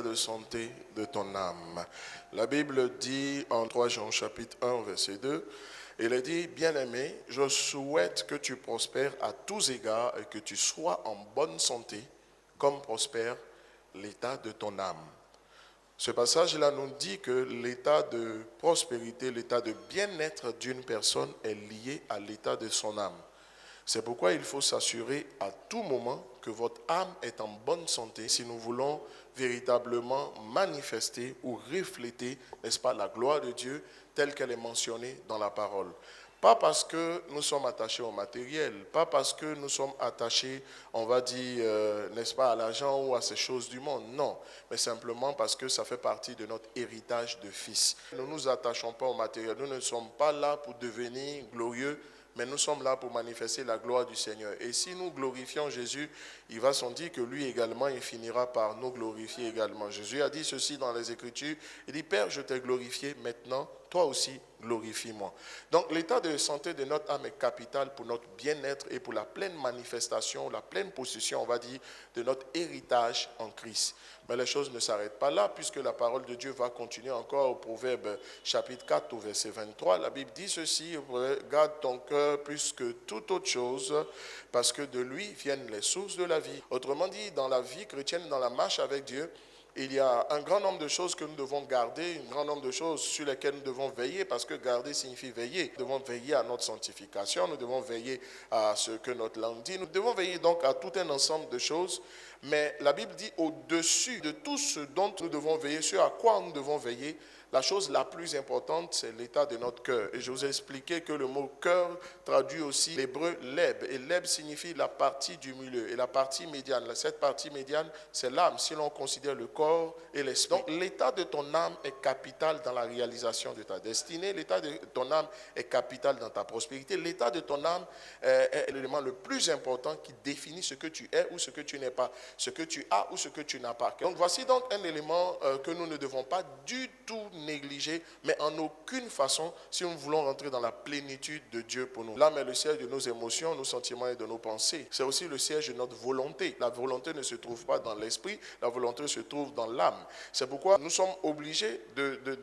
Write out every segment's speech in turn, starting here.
de santé de ton âme. La Bible dit en 3 Jean chapitre 1 verset 2, il dit, bien-aimé, je souhaite que tu prospères à tous égards et que tu sois en bonne santé, comme prospère l'état de ton âme. Ce passage-là nous dit que l'état de prospérité, l'état de bien-être d'une personne est lié à l'état de son âme. C'est pourquoi il faut s'assurer à tout moment que votre âme est en bonne santé si nous voulons véritablement manifester ou refléter, n'est-ce pas, la gloire de Dieu telle qu'elle est mentionnée dans la parole. Pas parce que nous sommes attachés au matériel, pas parce que nous sommes attachés, on va dire, n'est-ce pas, à l'argent ou à ces choses du monde, non, mais simplement parce que ça fait partie de notre héritage de fils. Nous ne nous attachons pas au matériel, nous ne sommes pas là pour devenir glorieux, mais nous sommes là pour manifester la gloire du Seigneur. Et si nous glorifions Jésus, il va s'en dire que lui également, il finira par nous glorifier également. Jésus a dit ceci dans les Écritures, il dit, Père, je t'ai glorifié, maintenant, toi aussi, glorifie-moi. Donc l'état de santé de notre âme est capital pour notre bien-être et pour la pleine manifestation, la pleine possession, on va dire, de notre héritage en Christ. Mais les choses ne s'arrêtent pas là, puisque la parole de Dieu va continuer encore au Proverbe chapitre 4 au verset 23. La Bible dit ceci, garde ton cœur plus que toute autre chose, parce que de lui viennent les sources de la vie. Autrement dit, dans la vie chrétienne, dans la marche avec Dieu, il y a un grand nombre de choses que nous devons garder, un grand nombre de choses sur lesquelles nous devons veiller, parce que garder signifie veiller. Nous devons veiller à notre sanctification, nous devons veiller à ce que notre langue dit, nous devons veiller donc à tout un ensemble de choses. Mais la Bible dit au-dessus de tout ce dont nous devons veiller, ce à quoi nous devons veiller, la chose la plus importante, c'est l'état de notre cœur. Et je vous ai expliqué que le mot cœur traduit aussi l'hébreu leb. Et leb signifie la partie du milieu. Et la partie médiane, cette partie médiane, c'est l'âme, si l'on considère le corps et l'esprit. Donc l'état de ton âme est capital dans la réalisation de ta destinée. L'état de ton âme est capital dans ta prospérité. L'état de ton âme est l'élément le plus important qui définit ce que tu es ou ce que tu n'es pas, ce que tu as ou ce que tu n'as pas. Donc voici donc un élément que nous ne devons pas du tout négliger, mais en aucune façon si nous voulons rentrer dans la plénitude de Dieu pour nous. L'âme est le siège de nos émotions, nos sentiments et de nos pensées. C'est aussi le siège de notre volonté. La volonté ne se trouve pas dans l'esprit, la volonté se trouve dans l'âme. C'est pourquoi nous sommes obligés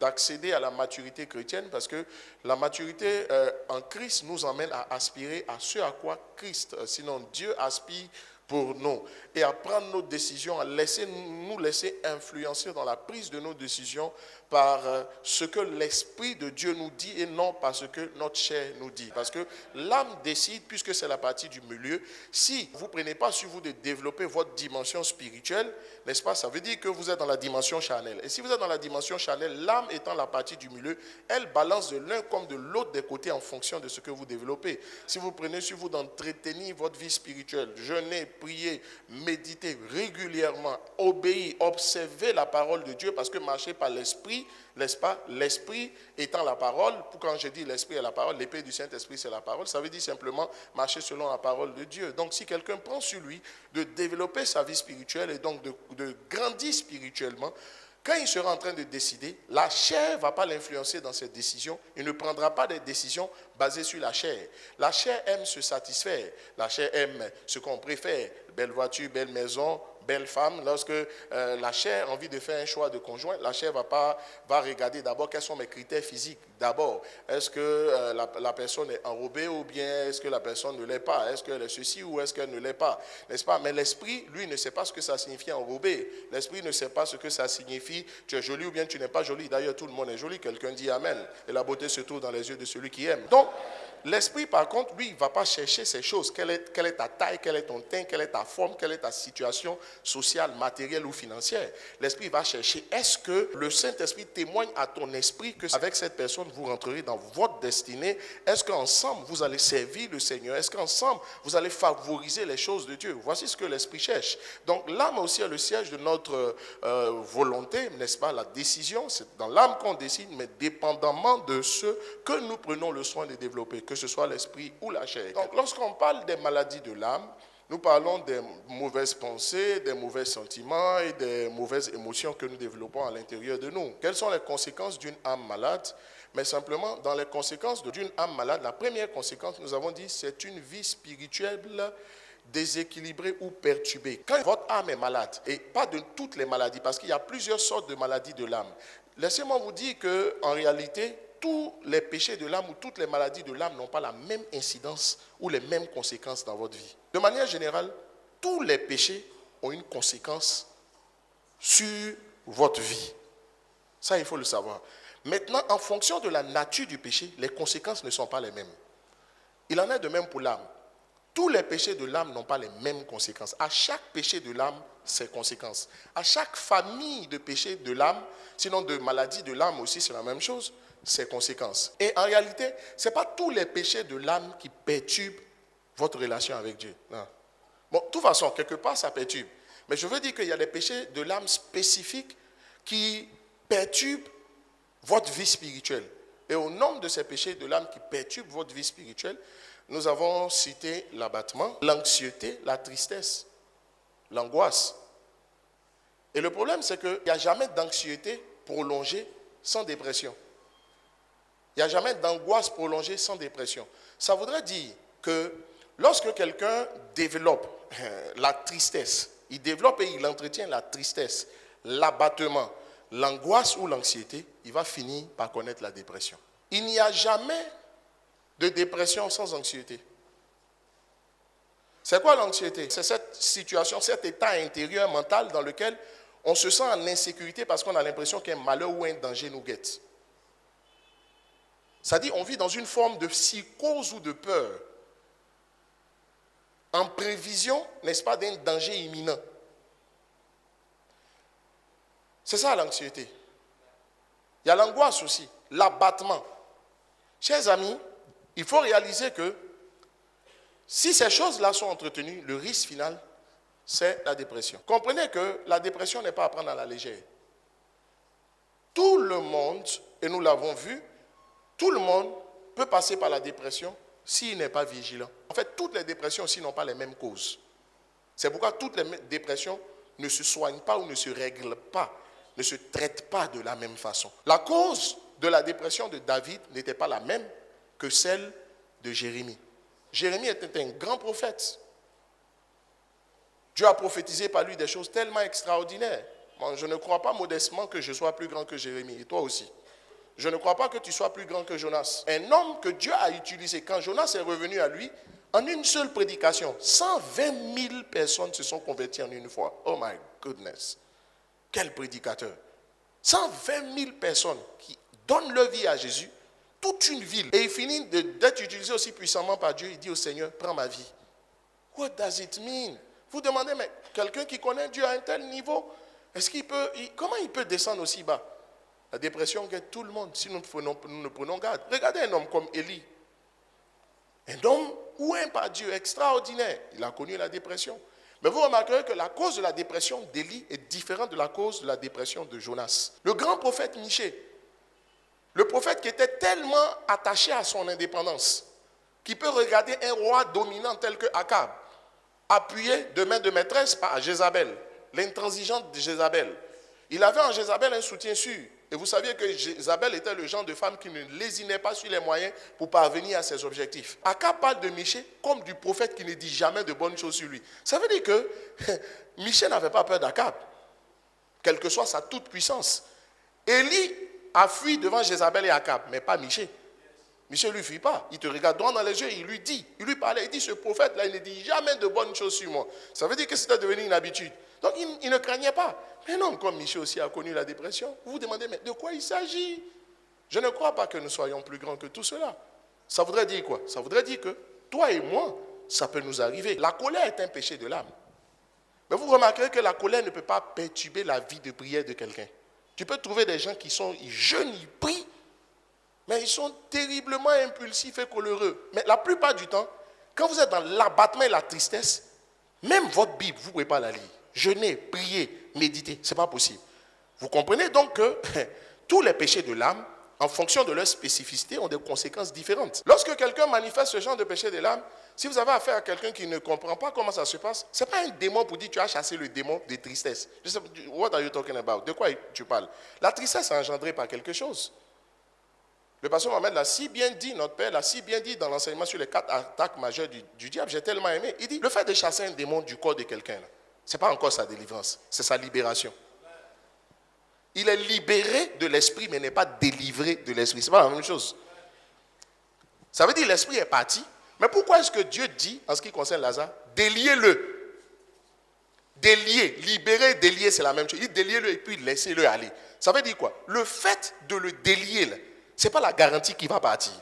d'accéder à la maturité chrétienne, parce que la maturité en Christ nous emmène à aspirer à ce à quoi Christ, sinon Dieu aspire pour nous, et à prendre nos décisions, à nous laisser influencer dans la prise de nos décisions par ce que l'Esprit de Dieu nous dit et non par ce que notre chair nous dit. Parce que l'âme décide, puisque c'est la partie du milieu. Si vous ne prenez pas sur vous de développer votre dimension spirituelle, n'est-ce pas, ça veut dire que vous êtes dans la dimension charnelle. Et si vous êtes dans la dimension charnelle, l'âme étant la partie du milieu, elle balance de l'un comme de l'autre des côtés en fonction de ce que vous développez. Si vous prenez sur vous d'entretenir votre vie spirituelle, jeûner, prier, méditer régulièrement, obéir, observer la parole de Dieu, parce que marcher par l'esprit, n'est-ce pas, l'esprit étant la parole, quand je dis l'esprit est la parole, l'épée du Saint-Esprit c'est la parole, ça veut dire simplement marcher selon la parole de Dieu. Donc si quelqu'un prend sur lui de développer sa vie spirituelle et donc de grandir spirituellement, quand il sera en train de décider, la chair ne va pas l'influencer dans ses décisions. Il ne prendra pas des décisions basées sur la chair. La chair aime se satisfaire. La chair aime ce qu'on préfère. Belle voiture, belle maison, belle femme. Lorsque la chair a envie de faire un choix de conjoint, la chair va regarder d'abord quels sont mes critères physiques. D'abord, est-ce que la personne est enrobée ou bien est-ce que la personne ne l'est pas? Est-ce qu'elle est ceci ou est-ce qu'elle ne l'est pas? N'est-ce pas? Mais l'esprit, lui, ne sait pas ce que ça signifie enrobé. L'esprit ne sait pas ce que ça signifie tu es joli ou bien tu n'es pas joli. D'ailleurs, tout le monde est joli. Quelqu'un dit Amen. Et la beauté se trouve dans les yeux de celui qui aime. Donc, l'esprit, par contre, lui, il ne va pas chercher ces choses. Quelle est ta taille, quel est ton teint, quelle est ta forme, quelle est ta situation sociale, matérielle ou financière. L'esprit va chercher, est-ce que le Saint-Esprit témoigne à ton esprit qu'avec cette personne, vous rentrerez dans votre destinée? Est-ce qu'ensemble, vous allez servir le Seigneur? Est-ce qu'ensemble, vous allez favoriser les choses de Dieu? Voici ce que l'esprit cherche. Donc, l'âme aussi est le siège de notre volonté, n'est-ce pas? La décision, c'est dans l'âme qu'on décide, mais dépendamment de ce que nous prenons le soin de développer, que ce soit l'esprit ou la chair. Donc, lorsqu'on parle des maladies de l'âme, nous parlons des mauvaises pensées, des mauvais sentiments et des mauvaises émotions que nous développons à l'intérieur de nous. Quelles sont les conséquences d'une âme malade? Mais simplement, dans les conséquences d'une âme malade, la première conséquence, nous avons dit, c'est une vie spirituelle déséquilibré ou perturbé. Quand votre âme est malade, et pas de toutes les maladies, parce qu'il y a plusieurs sortes de maladies de l'âme. Laissez-moi vous dire qu'en réalité, tous les péchés de l'âme ou toutes les maladies de l'âme n'ont pas la même incidence ou les mêmes conséquences dans votre vie. De manière générale, tous les péchés ont une conséquence sur votre vie. Ça, il faut le savoir. Maintenant, en fonction de la nature du péché, les conséquences ne sont pas les mêmes. Il en est de même pour l'âme. Tous les péchés de l'âme n'ont pas les mêmes conséquences. À chaque péché de l'âme, ses conséquences. À chaque famille de péchés de l'âme, sinon de maladies de l'âme aussi, c'est la même chose, ses conséquences. Et en réalité, ce n'est pas tous les péchés de l'âme qui perturbent votre relation avec Dieu. Non. Bon, de toute façon, quelque part, ça perturbe. Mais je veux dire qu'il y a des péchés de l'âme spécifiques qui perturbent votre vie spirituelle. Et au nombre de ces péchés de l'âme qui perturbent votre vie spirituelle, nous avons cité l'abattement, l'anxiété, la tristesse, l'angoisse. Et le problème, c'est qu'il n'y a jamais d'anxiété prolongée sans dépression. Il n'y a jamais d'angoisse prolongée sans dépression. Ça voudrait dire que lorsque quelqu'un développe la tristesse, il développe et il entretient la tristesse, l'abattement, l'angoisse ou l'anxiété, il va finir par connaître la dépression. Il n'y a jamais de dépression sans anxiété. C'est quoi l'anxiété? C'est cette situation, cet état intérieur mental dans lequel on se sent en insécurité parce qu'on a l'impression qu'un malheur ou un danger nous guette. C'est-à-dire on vit dans une forme de psychose ou de peur, en prévision, n'est-ce pas, d'un danger imminent. C'est ça l'anxiété. Il y a l'angoisse aussi, l'abattement. Chers amis, il faut réaliser que si ces choses-là sont entretenues, le risque final, c'est la dépression. Comprenez que la dépression n'est pas à prendre à la légère. Tout le monde, et nous l'avons vu, tout le monde peut passer par la dépression s'il n'est pas vigilant. En fait, toutes les dépressions aussi n'ont pas les mêmes causes. C'est pourquoi toutes les dépressions ne se soignent pas ou ne se règlent pas, ne se traitent pas de la même façon. La cause de la dépression de David n'était pas la même que celle de Jérémie. Jérémie était un grand prophète. Dieu a prophétisé par lui des choses tellement extraordinaires. Moi, je ne crois pas modestement que je sois plus grand que Jérémie, et toi aussi. Je ne crois pas que tu sois plus grand que Jonas. Un homme que Dieu a utilisé, quand Jonas est revenu à lui, en une seule prédication, 120 000 personnes se sont converties en une fois. Oh my goodness. Quel prédicateur. 120 000 personnes qui donnent leur vie à Jésus, toute une ville. Et il finit d'être utilisé aussi puissamment par Dieu. Il dit au Seigneur, prends ma vie. What does it mean? Vous demandez, mais quelqu'un qui connaît Dieu à un tel niveau, comment il peut descendre aussi bas? La dépression guette tout le monde si nous ne prenons garde. Regardez un homme comme Élie. Un homme oué par Dieu, extraordinaire. Il a connu la dépression. Mais vous remarquerez que la cause de la dépression d'Élie est différente de la cause de la dépression de Jonas. Le grand prophète Michée, le prophète qui était tellement attaché à son indépendance, qui peut regarder un roi dominant tel que Akab, appuyé de main de maîtresse par Jézabel, l'intransigeante de Jézabel. Il avait en Jézabel un soutien sûr. Et vous saviez que Jézabel était le genre de femme qui ne lésinait pas sur les moyens pour parvenir à ses objectifs. Akab parle de Michée comme du prophète qui ne dit jamais de bonnes choses sur lui. Ça veut dire que Michée n'avait pas peur d'Akab, quelle que soit sa toute puissance. Élie a fui devant Jézabel et Akab, mais pas Michée. Michée ne lui fuit pas. Il te regarde droit dans les yeux, il lui parlait, il dit, ce prophète-là, il ne dit jamais de bonnes choses sur moi. Ça veut dire que c'était devenu une habitude. Donc, il ne craignait pas. Mais un homme comme Michée aussi a connu la dépression. Vous vous demandez, mais de quoi il s'agit? Je ne crois pas que nous soyons plus grands que tout cela. Ça voudrait dire quoi? Ça voudrait dire que toi et moi, ça peut nous arriver. La colère est un péché de l'âme. Mais vous remarquerez que la colère ne peut pas perturber la vie de prière de quelqu'un. Tu peux trouver des gens qui sont jeunes, ils prient, mais ils sont terriblement impulsifs et coléreux. Mais la plupart du temps, quand vous êtes dans l'abattement et la tristesse, même votre Bible, vous ne pouvez pas la lire. Jeûner, prier, méditer, ce n'est pas possible. Vous comprenez donc que tous les péchés de l'âme, en fonction de leur spécificité, ont des conséquences différentes. Lorsque quelqu'un manifeste ce genre de péché de l'âme, si vous avez affaire à quelqu'un qui ne comprend pas comment ça se passe, ce n'est pas un démon pour dire tu as chassé le démon de tristesse. Je sais, what are you talking about? De quoi tu parles? La tristesse est engendrée par quelque chose. Le pasteur Mohamed l'a si bien dit, notre père l'a si bien dit dans l'enseignement sur les 4 attaques majeures du diable. J'ai tellement aimé. Il dit, le fait de chasser un démon du corps de quelqu'un, ce n'est pas encore sa délivrance, c'est sa libération. Il est libéré de l'esprit, mais n'est pas délivré de l'esprit. Ce n'est pas la même chose. Ça veut dire que l'esprit est parti. Mais pourquoi est-ce que Dieu dit, en ce qui concerne Lazare, déliez-le? Délier, libérer, délier, c'est la même chose. Il dit déliez-le et puis laissez-le aller. Ça veut dire quoi? Le fait de le délier, ce n'est pas la garantie qu'il va partir.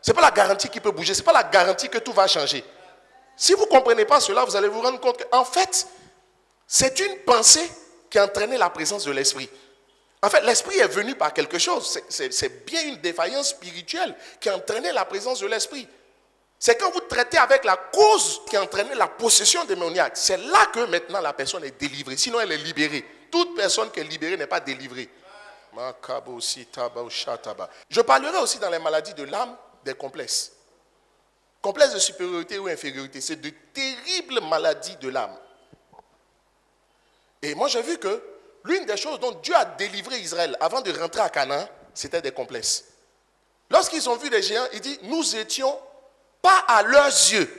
Ce n'est pas la garantie qu'il peut bouger. Ce n'est pas la garantie que tout va changer. Si vous ne comprenez pas cela, vous allez vous rendre compte qu'en fait, c'est une pensée qui a entraîné la présence de l'esprit. En fait, l'esprit est venu par quelque chose. C'est bien une défaillance spirituelle qui a entraîné la présence de l'esprit. C'est quand vous traitez avec la cause qui a entraîné la possession démoniaque. C'est là que maintenant la personne est délivrée. Sinon, elle est libérée. Toute personne qui est libérée n'est pas délivrée. Je parlerai aussi dans les maladies de l'âme des complexes. Complexes de supériorité ou infériorité. C'est de terribles maladies de l'âme. Et moi, j'ai vu que l'une des choses dont Dieu a délivré Israël avant de rentrer à Canaan, c'était des complexes. Lorsqu'ils ont vu les géants, il dit, nous étions pas à leurs yeux.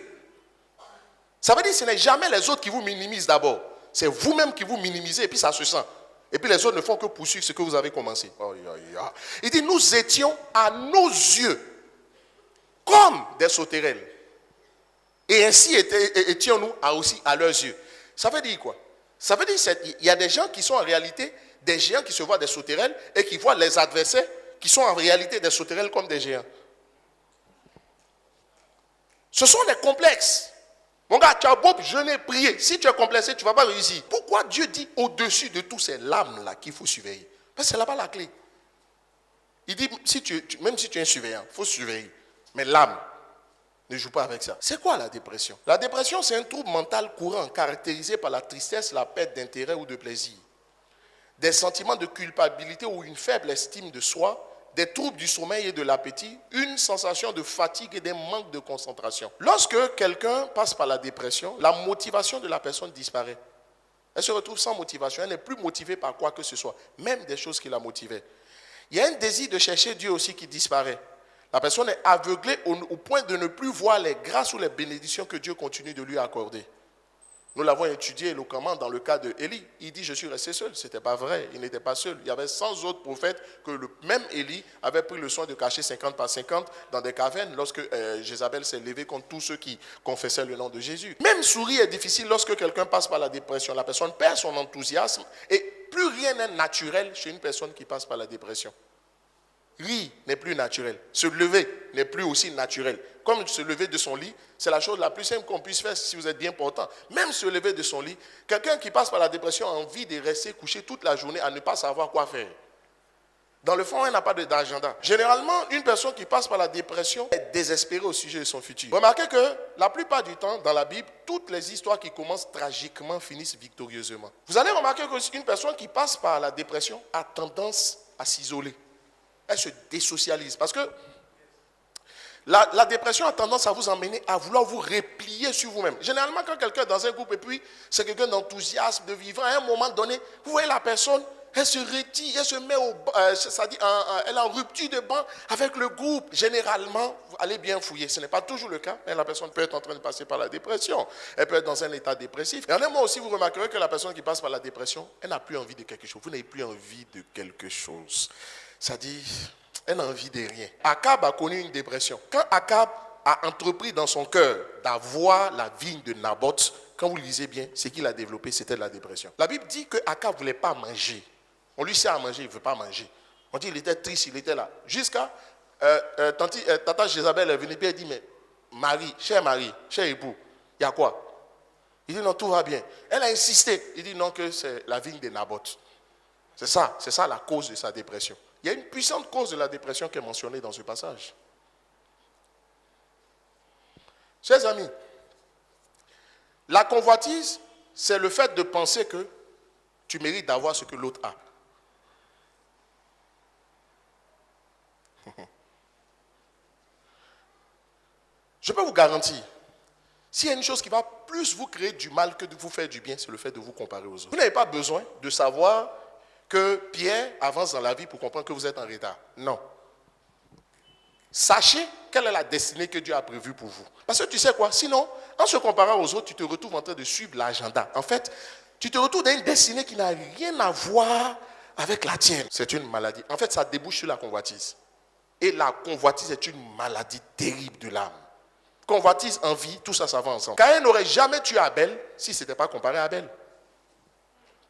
Ça veut dire que ce n'est jamais les autres qui vous minimisent d'abord. C'est vous-même qui vous minimisez et puis ça se sent. Et puis les autres ne font que poursuivre ce que vous avez commencé. Il dit, nous étions à nos yeux comme des sauterelles. Et ainsi étions-nous aussi à leurs yeux. Ça veut dire quoi? Ça veut dire qu'il y a des gens qui sont en réalité des géants qui se voient des sauterelles et qui voient les adversaires qui sont en réalité des sauterelles comme des géants. Ce sont des complexes. Mon gars, tu as beau jeûner, prier. Si tu es complexé, tu ne vas pas réussir. Pourquoi Dieu dit au-dessus de tous ces lames-là qu'il faut surveiller? Parce que c'est là-bas la clé. Il dit, même si tu es un surveillant, il faut surveiller. Mais l'âme, ne joue pas avec ça. C'est quoi la dépression? La dépression, c'est un trouble mental courant caractérisé par la tristesse, la perte d'intérêt ou de plaisir, des sentiments de culpabilité ou une faible estime de soi, des troubles du sommeil et de l'appétit, une sensation de fatigue et des manques de concentration. Lorsque quelqu'un passe par la dépression, la motivation de la personne disparaît. Elle se retrouve sans motivation, elle n'est plus motivée par quoi que ce soit, même des choses qui la motivaient. Il y a un désir de chercher Dieu aussi qui disparaît. La personne est aveuglée au point de ne plus voir les grâces ou les bénédictions que Dieu continue de lui accorder. Nous l'avons étudié éloquemment dans le cas de Élie. Il dit, je suis resté seul. Ce n'était pas vrai, il n'était pas seul. Il y avait 100 autres prophètes que le même Élie avait pris le soin de cacher 50 par 50 dans des cavernes lorsque Jézabel s'est levée contre tous ceux qui confessaient le nom de Jésus. Même sourire est difficile lorsque quelqu'un passe par la dépression. La personne perd son enthousiasme et plus rien n'est naturel chez une personne qui passe par la dépression. Rire n'est plus naturel. Se lever n'est plus aussi naturel. Comme se lever de son lit, c'est la chose la plus simple qu'on puisse faire si vous êtes bien portant. Même se lever de son lit, quelqu'un qui passe par la dépression a envie de rester couché toute la journée à ne pas savoir quoi faire. Dans le fond, elle n'a pas d'agenda. Généralement, une personne qui passe par la dépression est désespérée au sujet de son futur. Remarquez que la plupart du temps, dans la Bible, toutes les histoires qui commencent tragiquement finissent victorieusement. Vous allez remarquer qu'une personne qui passe par la dépression a tendance à s'isoler. Elle se désocialise parce que la dépression a tendance à vous emmener à vouloir vous replier sur vous-même. Généralement, quand quelqu'un est dans un groupe et puis c'est quelqu'un d'enthousiasme, de vivant, à un moment donné, vous voyez la personne, elle se retire, elle se met elle est en rupture de banc avec le groupe. Généralement, vous allez bien fouiller. Ce n'est pas toujours le cas, mais la personne peut être en train de passer par la dépression. Elle peut être dans un état dépressif. Et en un moment aussi, vous remarquerez que la personne qui passe par la dépression, elle n'a plus envie de quelque chose. Vous n'avez plus envie de quelque chose. Ça dit, elle n'a envie de rien. Akab a connu une dépression. Quand Akab a entrepris dans son cœur d'avoir la vigne de Naboth, quand vous lisez bien, ce qu'il a développé, c'était de la dépression. La Bible dit que Akab ne voulait pas manger. On lui sert à manger, il ne veut pas manger. On dit qu'il était triste, il était là. Jusqu'à Tata Jézabel est venue et elle dit, mais Marie, cher époux, il y a quoi? Il dit non, tout va bien. Elle a insisté. Il dit non, que c'est la vigne de Naboth. C'est ça la cause de sa dépression. Il y a une puissante cause de la dépression qui est mentionnée dans ce passage. Chers amis, la convoitise, c'est le fait de penser que tu mérites d'avoir ce que l'autre a. Je peux vous garantir, s'il y a une chose qui va plus vous créer du mal que de vous faire du bien, c'est le fait de vous comparer aux autres. Vous n'avez pas besoin de savoir que Pierre avance dans la vie pour comprendre que vous êtes en retard. Non. Sachez quelle est la destinée que Dieu a prévue pour vous. Parce que tu sais quoi? Sinon, en se comparant aux autres, tu te retrouves en train de suivre l'agenda. En fait, tu te retrouves dans une destinée qui n'a rien à voir avec la tienne. C'est une maladie. En fait, ça débouche sur la convoitise. Et la convoitise est une maladie terrible de l'âme. Convoitise, envie, tout ça, ça va ensemble. Caïn n'aurait jamais tué Abel si ce n'était pas comparé à Abel.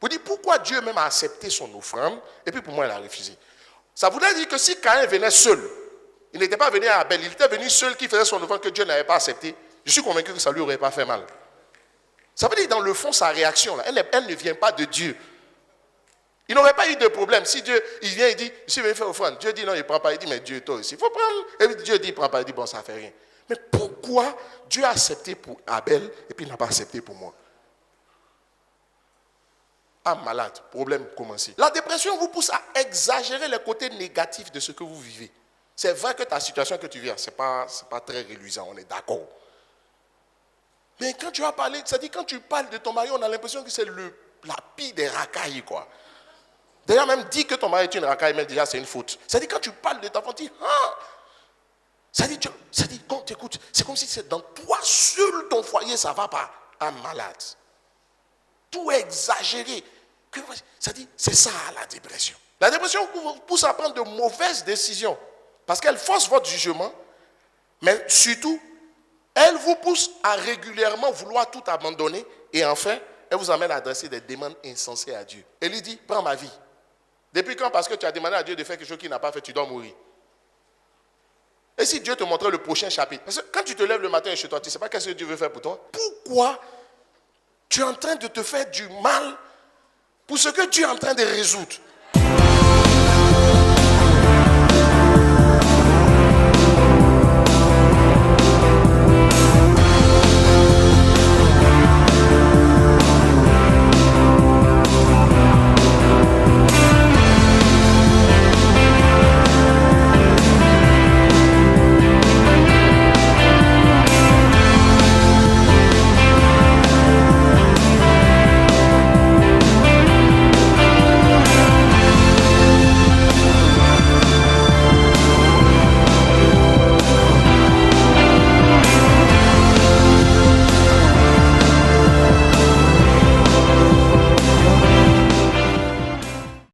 Vous dites pourquoi Dieu même a accepté son offrande et puis pour moi il a refusé. Ça voudrait dire que si Caïn venait seul, il n'était pas venu à Abel, il était venu seul qui faisait son offrande que Dieu n'avait pas accepté. Je suis convaincu que ça ne lui aurait pas fait mal. Ça veut dire dans le fond sa réaction, là, elle ne vient pas de Dieu. Il n'aurait pas eu de problème. Si Dieu, il vient et dit, je suis venu faire offrande. Dieu dit non, il ne prend pas. Il dit, mais Dieu, toi aussi, il faut prendre. Et puis Dieu dit, il ne prend pas. Il dit, bon, ça ne fait rien. Mais pourquoi Dieu a accepté pour Abel et puis il n'a pas accepté pour moi? Ah, malade, problème commencé. La dépression vous pousse à exagérer les côtés négatifs de ce que vous vivez. C'est vrai que ta situation que tu vis, ce n'est pas très reluisant, on est d'accord. Mais quand tu as parlé, c'est-à-dire quand tu parles de ton mari, on a l'impression que c'est la pire des racailles, quoi. D'ailleurs, même dire que ton mari est une racaille, même déjà, c'est une faute. C'est-à-dire quand tu parles de ta femme, tu dis, ah! C'est-à-dire quand tu écoutes, c'est comme si c'est dans toi seul, ton foyer, ça ne va pas. Un malade. Tout est exagéré. C'est-à-dire, c'est ça la dépression. La dépression vous pousse à prendre de mauvaises décisions. Parce qu'elle force votre jugement, mais surtout, elle vous pousse à régulièrement vouloir tout abandonner. Et enfin, elle vous amène à adresser des demandes insensées à Dieu. Elle lui dit, prends ma vie. Depuis quand, parce que tu as demandé à Dieu de faire quelque chose qu'il n'a pas fait, tu dois mourir? Et si Dieu te montrait le prochain chapitre? Parce que quand tu te lèves le matin chez toi, tu ne sais pas qu'est-ce que Dieu veut faire pour toi. Pourquoi tu es en train de te faire du mal pour ce que Dieu est en train de résoudre?